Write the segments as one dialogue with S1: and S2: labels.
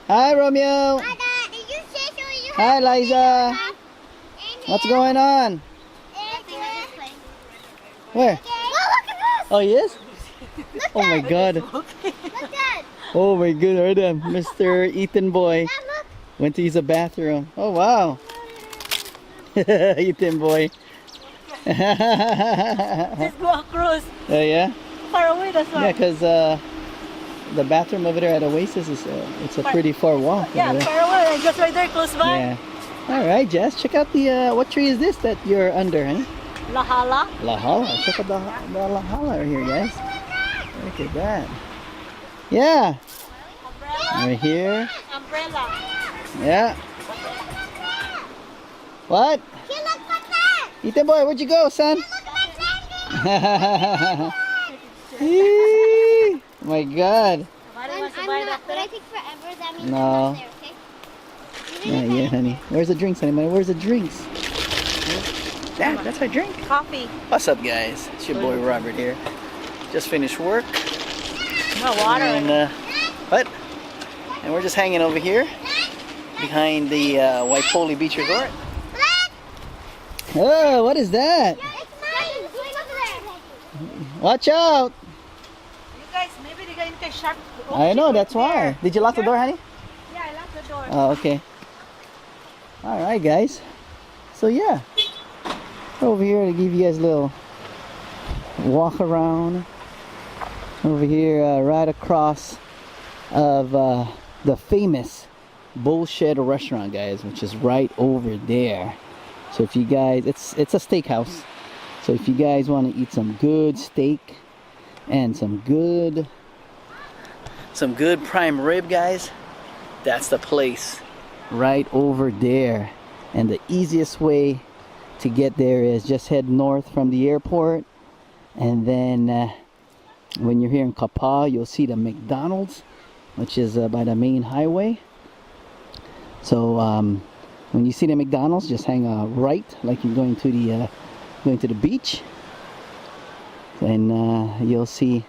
S1: Hi, Romeo.
S2: Hi, Dad. Did you say so you
S1: Hi, Liza. What's going on? Where?
S2: Oh, look at this.
S1: Oh, he is?
S2: Look,
S1: Oh my God.
S2: Look, Dad.
S1: Oh my God. Right, Mr. Ethan boy
S2: Dad, look.
S1: went to use a bathroom. Oh wow. Ethan boy.
S3: Just go across.
S1: Oh yeah?
S3: Far away, that's why.
S1: Yeah, because the bathroom over there at Oasis is it's a pretty far walk.
S3: Yeah,
S1: over there.
S3: far away. Just right there, close by.
S1: Yeah. All right, Jess. Check out the what tree is this that you're under, honey?
S3: Lahala.
S1: Lahala. Check out the Lahala right here, guys. Look at that. Yeah.
S3: Umbrella.
S1: Right here.
S3: Umbrella.
S1: Yeah. What?
S2: Hey, look at that.
S1: Ethan boy, where'd you go, son?
S2: Look at
S1: Eee, my God.
S3: Somebody wants to buy that
S2: but I
S3: there?
S2: think forever that means
S1: No.
S2: I'm not there, okay?
S1: Yeah, honey. Where's the drinks, honey? Where's the drinks? Dad, that's our drink.
S3: Coffee.
S1: What's up, guys? It's your boy Robert here. Just finished work.
S3: No water.
S1: And, what? And we're just hanging over here behind the Waipoli Beach Resort. Oh, what is that?
S2: It's mine. Look over there.
S1: Watch out!
S3: You guys, maybe they got into sharp.
S1: I know, that's why. Did you lock the door, honey?
S3: Yeah, I locked the door.
S1: Oh, okay. Alright, guys. So, yeah. Over here to give you guys a little walk around. Over here, right across of the famous Bullshed restaurant, guys, which is right over there. So if you guys, it's a steakhouse. So if you guys want to eat some good steak and some good prime rib, guys, that's the place right over there. And the easiest way to get there is just head north from the airport, and then when you're here in Kapaa, you'll see the McDonald's, which is by the main highway. So when you see the McDonald's, just hang right, like you're going to the beach, and you'll see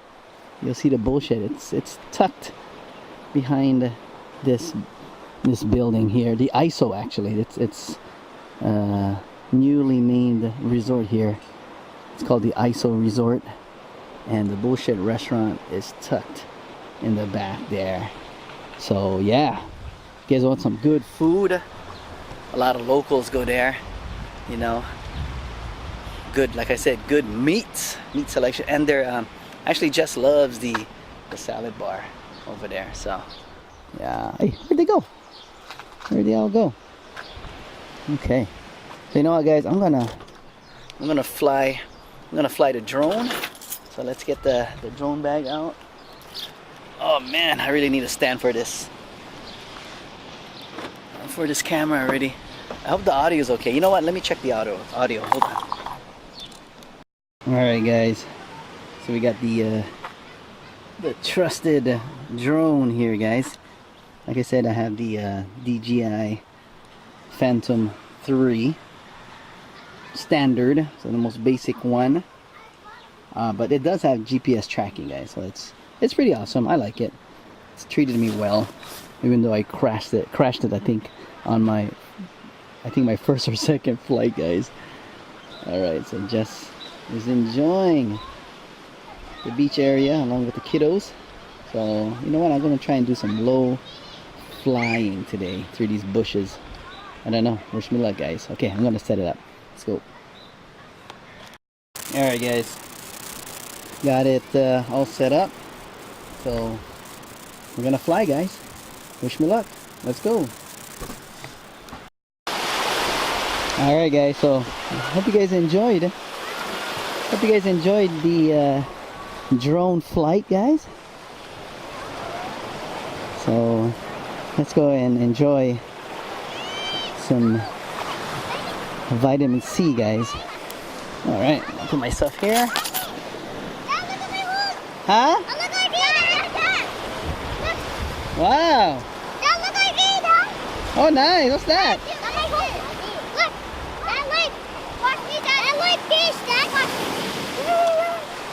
S1: the Bullshed. It's tucked behind this building here, the ISO. Actually, it's newly named resort here. It's called the ISO Resort, and the Bullshed restaurant is tucked in the back there. So yeah, you guys want some good food? A lot of locals go there, you know. Good, like I said, good meat selection, and they're actually Jess loves the salad bar over there. So yeah, hey, where'd they go? Where'd they all go? Okay, so you know what, guys, I'm gonna fly the drone. So let's get the drone bag out. Oh man, I really need a stand for this camera already. I hope the audio is okay. You know what? Let me check the audio. Hold on. Alright, guys. So we got the trusted drone here, guys. Like I said, I have the DJI Phantom 3 standard, so the most basic one. But it does have GPS tracking, guys. So it's pretty awesome. I like it. It's treated me well, even though I crashed it. I think on my first or second flight, guys. All right, so Jess is enjoying the beach area along with the kiddos. So you know what? I'm gonna try and do some low flying today through these bushes. I don't know. Wish me luck, guys. Okay, I'm gonna set it up. Let's go. All right, guys. Got it all set up. So we're gonna fly, guys. Wish me luck. Let's go. Alright, guys, so I hope you guys enjoyed the drone flight, guys. So let's go and enjoy some vitamin C, guys. Alright, I'll put my stuff here. Huh? Wow. Oh, nice. What's that?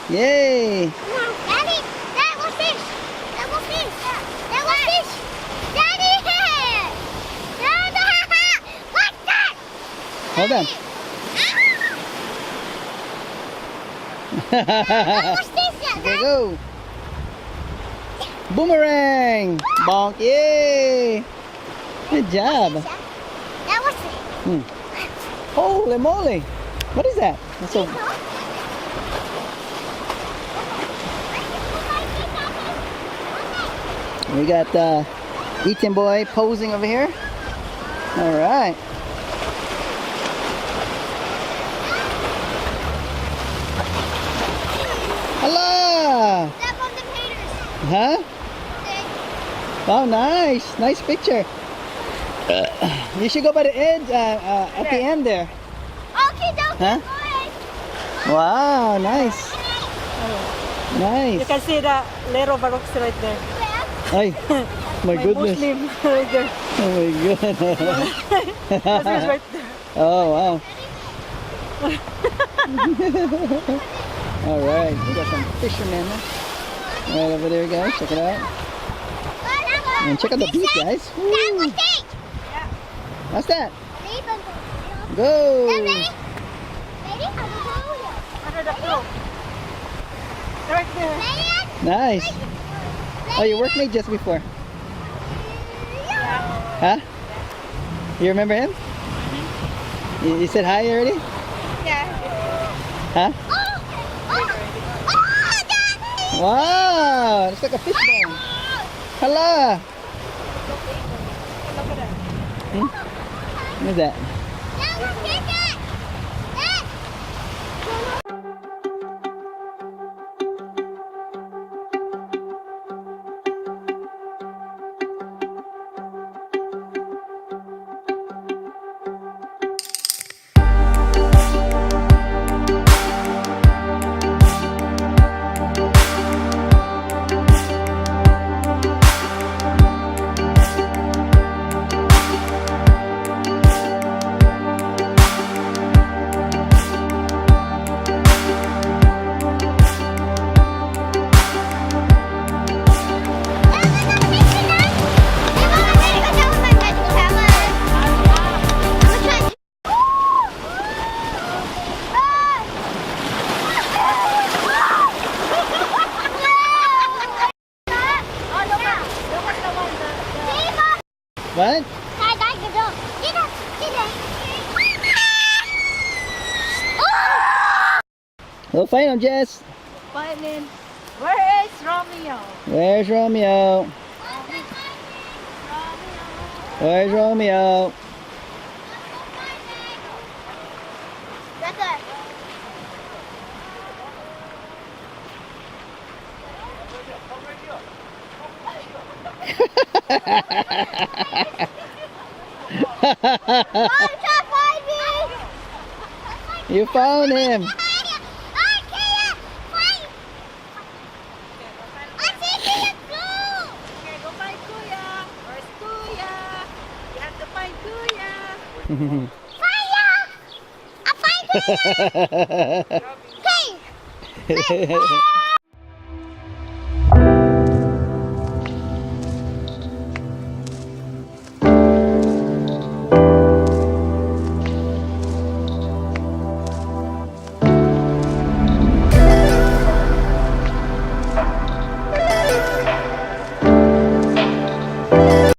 S1: Yay.
S2: Daddy, that was fish. That was fish. That was fish. Daddy.
S1: Hold on.
S2: What's this?
S1: There you go. Boomerang. Bonk. Yay. Good job.
S2: That was it.
S1: Holy moly. What is that? That's a, we got Ethan boy posing over here. All right. Hello.
S2: Step on the haters.
S1: Huh? Oh, nice. Nice picture. You should go by the edge at the end there.
S2: Okay, don't
S1: Huh? Wow, nice.
S3: You
S1: Nice.
S3: can see the little barracks right there.
S1: Ay, my goodness.
S3: Muslim right there.
S1: Oh my god.
S3: This is right there.
S1: Oh wow. All right, we got some fishermen right over there, guys. Check it out. And check out the beach, guys. Woo. What's that? Go.
S3: Under the floor. Right there.
S1: Nice. Oh, you worked me just before. Huh? You remember him? You said hi already?
S3: Yeah.
S1: Huh? Wow, it's like a fish bone. Hello.
S3: Look at that.
S1: What is that? What? We'll find him, Jess.
S3: Find him. Where is Romeo?
S1: Where's Romeo? Where's Romeo? You found him.
S3: Okay, go find Kuya. Where's Kuya? You have to find Kuya.
S2: Hey!